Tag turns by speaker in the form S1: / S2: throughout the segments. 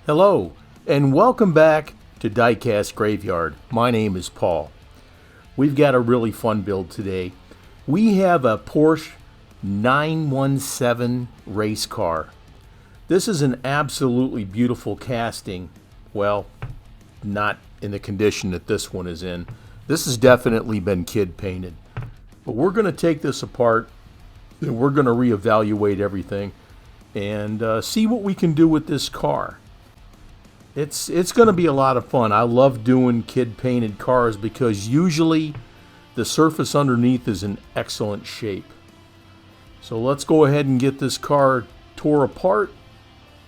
S1: Hello, and welcome back to Diecast Graveyard. My name is Paul. We've got a really fun build today. We have a Porsche 917 race car. This is an absolutely beautiful casting. Well, not in the condition that this one is in. This has definitely been kid painted. But we're going to take this apart and we're going to reevaluate everything and see what we can do with this car. It's going to be a lot of fun. I love doing kid painted cars because usually the surface underneath is in excellent shape. So let's go ahead and get this car tore apart.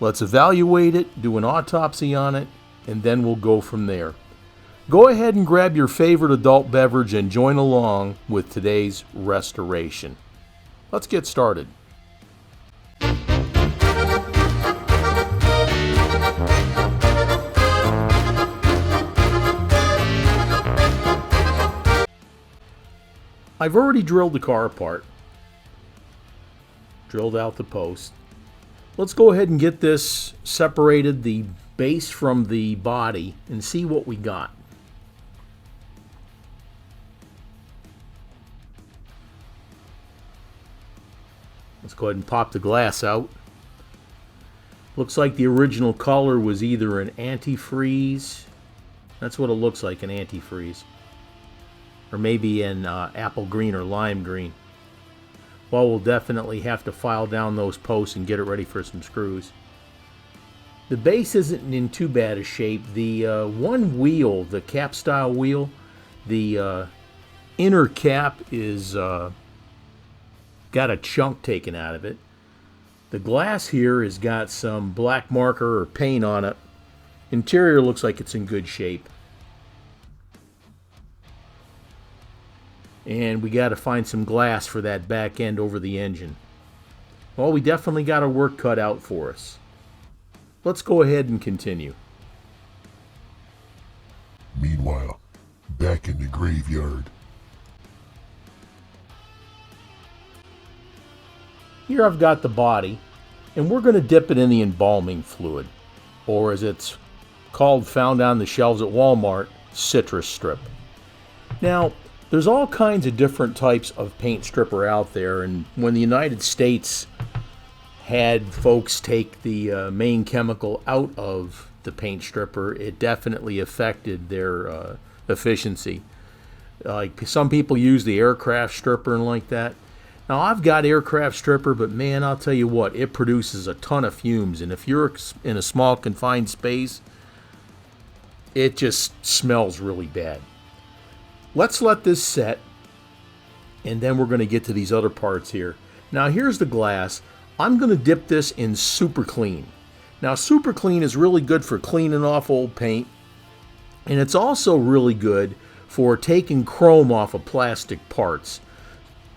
S1: Let's evaluate it, do an autopsy on it, and then we'll go from there. Go ahead and grab your favorite adult beverage and join along with today's restoration. Let's get started. I've already drilled the car apart. Drilled out the post. Let's go ahead and get this separated, the base from the body, and see what we got. Let's go ahead and pop the glass out. Looks like the original color was either an antifreeze. That's what it looks like, an antifreeze. Or maybe an apple green or lime green. Well, we'll definitely have to file down those posts and get it ready for some screws. The base isn't in too bad a shape. The one wheel, the cap style wheel, the inner cap is got a chunk taken out of it. The glass here has got some black marker or paint on it. Interior looks like it's in good shape. And we got to find some glass for that back end over the engine. Well, we definitely got our work cut out for us. Let's go ahead and continue.
S2: Meanwhile, back in the graveyard.
S1: Here I've got the body, and we're going to dip it in the embalming fluid, or as it's called, found on the shelves at Walmart, citrus strip. Now, there's all kinds of different types of paint stripper out there, and when the United States had folks take the main chemical out of the paint stripper, it definitely affected their efficiency. Like some people use the aircraft stripper and like that. Now I've got aircraft stripper, but man, I'll tell you what, it produces a ton of fumes, and if you're in a small confined space, it just smells really bad. Let's let this set, and then we're going to get to these other parts here. Now here's the glass. I'm going to dip this in Super Clean. Now Super Clean is really good for cleaning off old paint, and it's also really good for taking chrome off of plastic parts.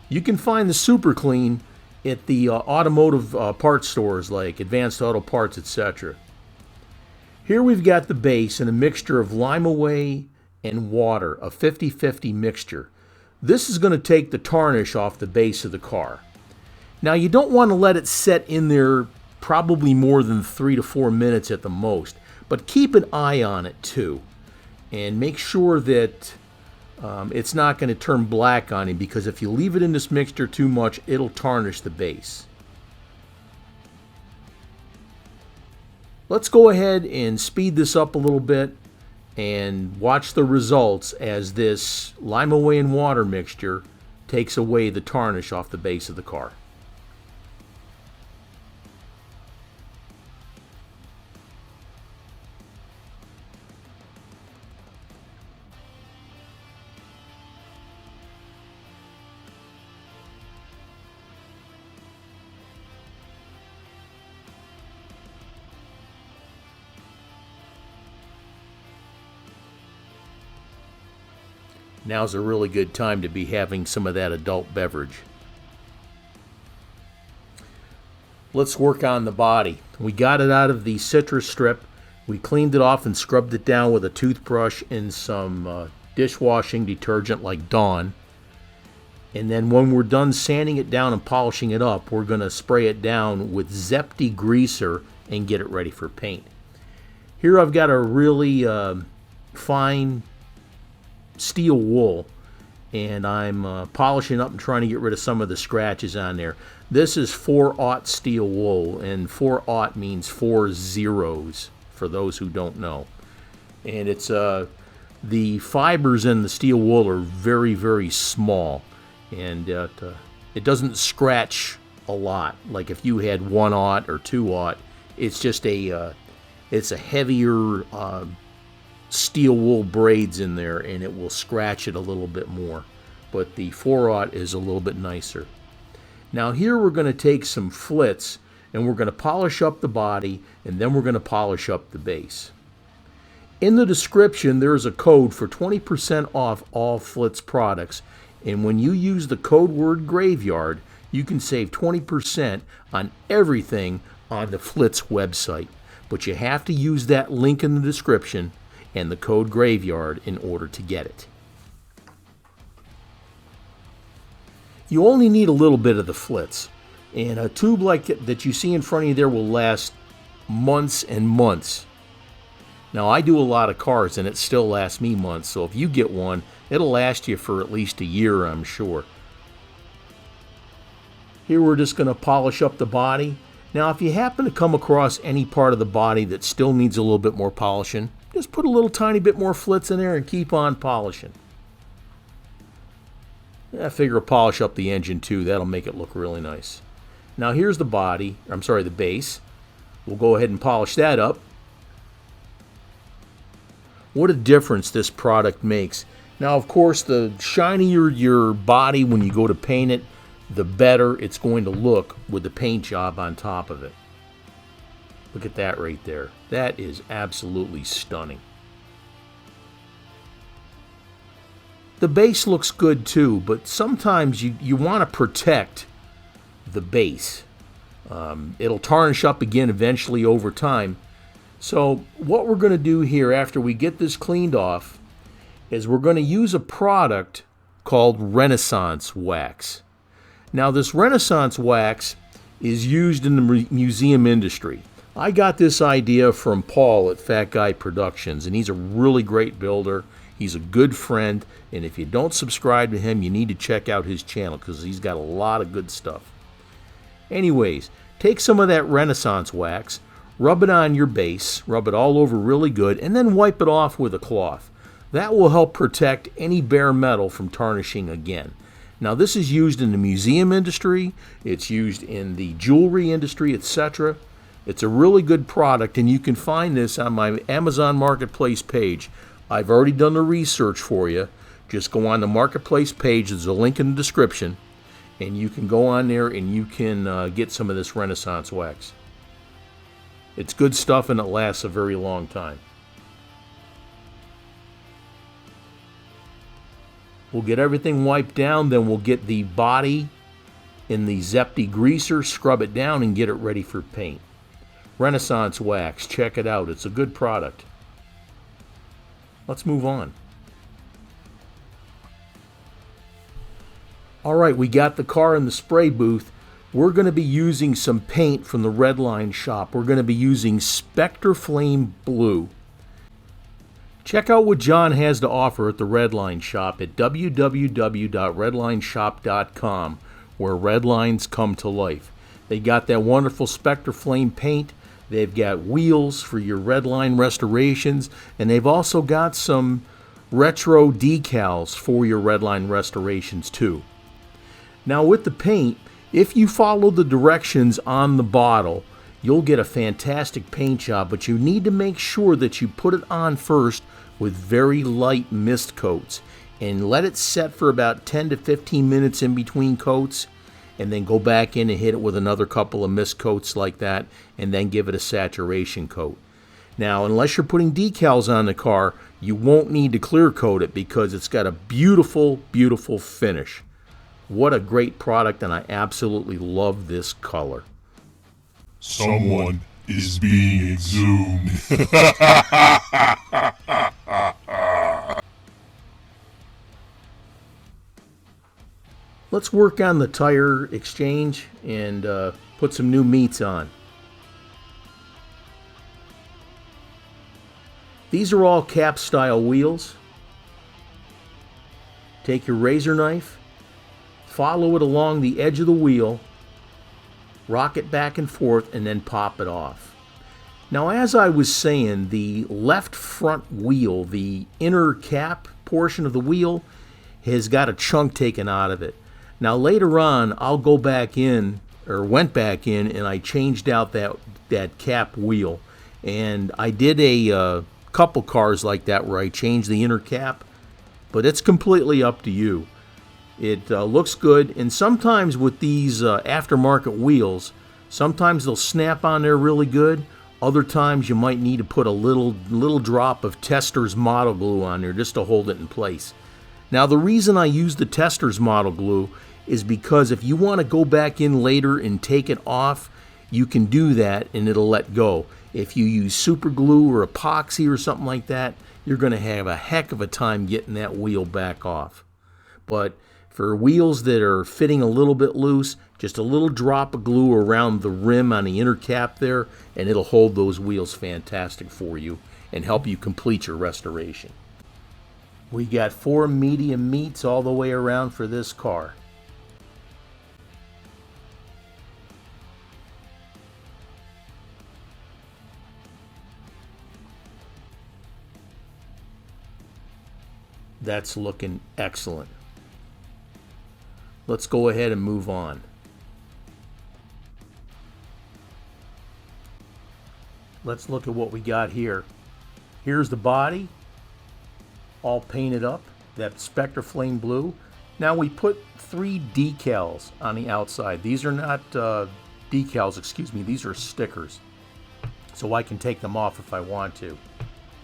S1: You can find the Super Clean at the automotive parts stores like Advanced Auto Parts, etc. Here we've got the base in a mixture of Lime Away and water, a 50-50 mixture. This is going to take the tarnish off the base of the car. Now you don't want to let it set in there probably more than 3 to 4 minutes at the most, but keep an eye on it too, and make sure that it's not going to turn black on you, because if you leave it in this mixture too much, it'll tarnish the base. Let's go ahead and speed this up a little bit and watch the results as this Lime Away and water mixture takes away the tarnish off the base of the car. Now's a really good time to be having some of that adult beverage. Let's work on the body. We got it out of the citrus strip. We cleaned it off and scrubbed it down with a toothbrush and some dishwashing detergent like Dawn. And then when we're done sanding it down and polishing it up, we're going to spray it down with Zep degreaser and get it ready for paint. Here I've got a really fine steel wool, and I'm polishing up and trying to get rid of some of the scratches on there. This is 4/0 steel wool, and 4/0 means 4 zeros for those who don't know. And it's the fibers in the steel wool are very, very small, and it doesn't scratch a lot. Like if you had 1/0 or 2/0, it's just it's a heavier steel wool braids in there, and it will scratch it a little bit more. But the 4/0 is a little bit nicer. Now here we're going to take some flits, and we're going to polish up the body, and then we're going to polish up the base. In the description, there is a code for 20% off all Flits products, and when you use the code word graveyard, you can save 20% on everything on the Flits website. But you have to use that link in the description and the code graveyard in order to get it. You only need a little bit of the Flits, and a tube like that you see in front of you there will last months and months. Now, I do a lot of cars, and it still lasts me months, so if you get one, it'll last you for at least a year, I'm sure. Here we're just going to polish up the body. Now, if you happen to come across any part of the body that still needs a little bit more polishing, just put a little tiny bit more Flits in there and keep on polishing. I figure I'll polish up the engine too. That'll make it look really nice. Now, here's the the base. We'll go ahead and polish that up. What a difference this product makes. Now, of course, the shinier your body when you go to paint it, the better it's going to look with the paint job on top of it. Look at that right there. That is absolutely stunning. The base looks good too, but sometimes you want to protect the base. It'll tarnish up again eventually over time. So what we're going to do here after we get this cleaned off is we're going to use a product called Renaissance Wax. Now, this Renaissance Wax is used in the museum industry. I got this idea from Paul at Fat Guy Productions, and he's a really great builder. He's a good friend, and if you don't subscribe to him, you need to check out his channel because he's got a lot of good stuff. Anyways, take some of that Renaissance Wax, rub it on your base, rub it all over really good, and then wipe it off with a cloth. That will help protect any bare metal from tarnishing again. Now, this is used in the museum industry, it's used in the jewelry industry, etc. It's a really good product, and you can find this on my Amazon Marketplace page. I've already done the research for you. Just go on the Marketplace page, there's a link in the description, and you can go on there and you can get some of this Renaissance Wax. It's good stuff, and it lasts a very long time. We'll get everything wiped down, then we'll get the body in the Zep degreaser, scrub it down, and get it ready for paint. Renaissance Wax, check it out. It's a good product. Let's move on. Alright, we got the car in the spray booth. We're going to be using some paint from the Redline shop. We're going to be using Spectre Flame Blue. Check out what John has to offer at the Redline shop at www.redlineshop.com, where Redlines come to life. They got that wonderful Spectre Flame paint. They've got wheels for your Redline restorations, and they've also got some retro decals for your Redline restorations too. Now, with the paint, if you follow the directions on the bottle, you'll get a fantastic paint job, but you need to make sure that you put it on first with very light mist coats and let it set for about 10 to 15 minutes in between coats, and then go back in and hit it with another couple of mist coats like that, and then give it a saturation coat. Now, unless you're putting decals on the car, you won't need to clear coat it because it's got a beautiful, beautiful finish. What a great product, and I absolutely love this color.
S2: Someone is being exhumed.
S1: Let's work on the tire exchange and put some new meats on. These are all cap style wheels. Take your razor knife, follow it along the edge of the wheel, rock it back and forth, and then pop it off. Now, as I was saying, the left front wheel, the inner cap portion of the wheel, has got a chunk taken out of it. Now, later on, I'll go back in, or went back in, and I changed out that cap wheel. And I did a couple cars like that where I changed the inner cap, but it's completely up to you. It looks good, and sometimes with these aftermarket wheels, sometimes they'll snap on there really good. Other times you might need to put a little drop of Tester's model glue on there just to hold it in place. Now, the reason I use the Tester's model glue is because if you want to go back in later and take it off, you can do that and it'll let go. If you use super glue or epoxy or something like that, you're going to have a heck of a time getting that wheel back off. But for wheels that are fitting a little bit loose, just a little drop of glue around the rim on the inner cap there, and it'll hold those wheels fantastic for you and help you complete your restoration. We got 4 medium meats all the way around for this car. That's looking excellent. Let's go ahead and move on. Let's look at what we got here. Here's the body, all painted up, that Spectre Flame Blue. Now we put 3 decals on the outside. These are not decals, excuse me, these are stickers. So I can take them off if I want to.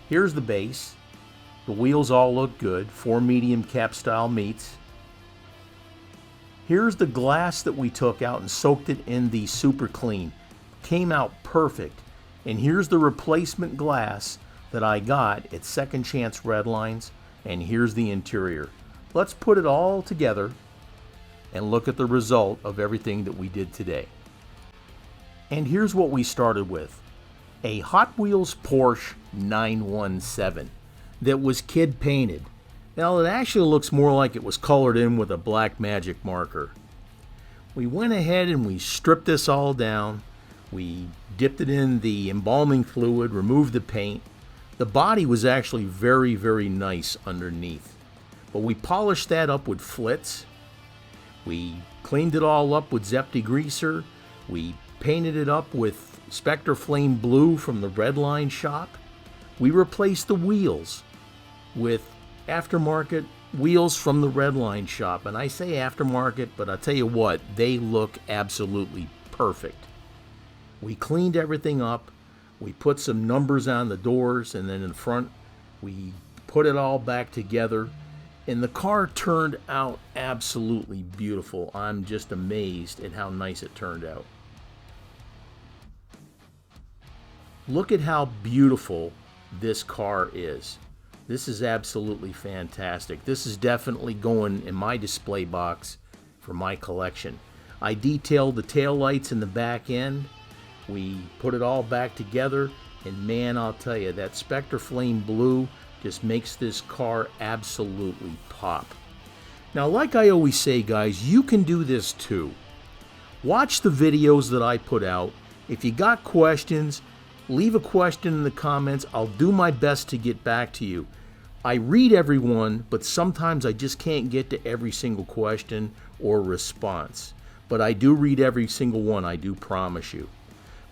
S1: Here's the base. The wheels all look good, 4 medium cap style meats. Here's the glass that we took out and soaked it in the super clean. Came out perfect. And here's the replacement glass that I got at Second Chance Redlines. And here's the interior. Let's put it all together and look at the result of everything that we did today. And here's what we started with. A Hot Wheels Porsche 917 that was kid painted. Now, it actually looks more like it was colored in with a black magic marker. We went ahead and we stripped this all down. We dipped it in the embalming fluid, removed the paint. The body was actually very, very nice underneath. But we polished that up with flits. We cleaned it all up with Zepti greaser. We painted it up with Spectre Flame Blue from the Redline shop. We replaced the wheels with aftermarket wheels from the Redline shop. And I say aftermarket, but I'll tell you what, they look absolutely perfect. We cleaned everything up. We put some numbers on the doors, and then in front, we put it all back together. And the car turned out absolutely beautiful. I'm just amazed at how nice it turned out. Look at how beautiful this car is. This is absolutely fantastic. This is definitely going in my display box for my collection. I detailed the taillights in the back end. We put it all back together, and man, I'll tell you, that Spectre Flame Blue just makes this car absolutely pop. Now, like I always say, guys, you can do this too. Watch the videos that I put out. If you got questions, leave a question in the comments. I'll do my best to get back to you. I read everyone, but sometimes I just can't get to every single question or response. But I do read every single one, I do promise you.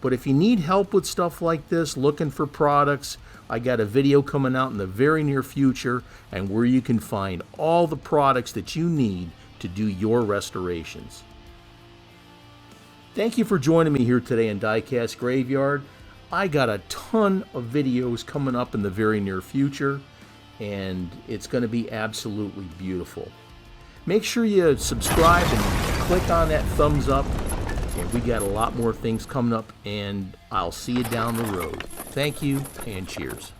S1: But if you need help with stuff like this, looking for products, I got a video coming out in the very near future and where you can find all the products that you need to do your restorations. Thank you for joining me here today in Diecast Graveyard. I got a ton of videos coming up in the very near future, and it's going to be absolutely beautiful. Make sure you subscribe and click on that thumbs up. And we got a lot more things coming up, and I'll see you down the road. Thank you, and cheers.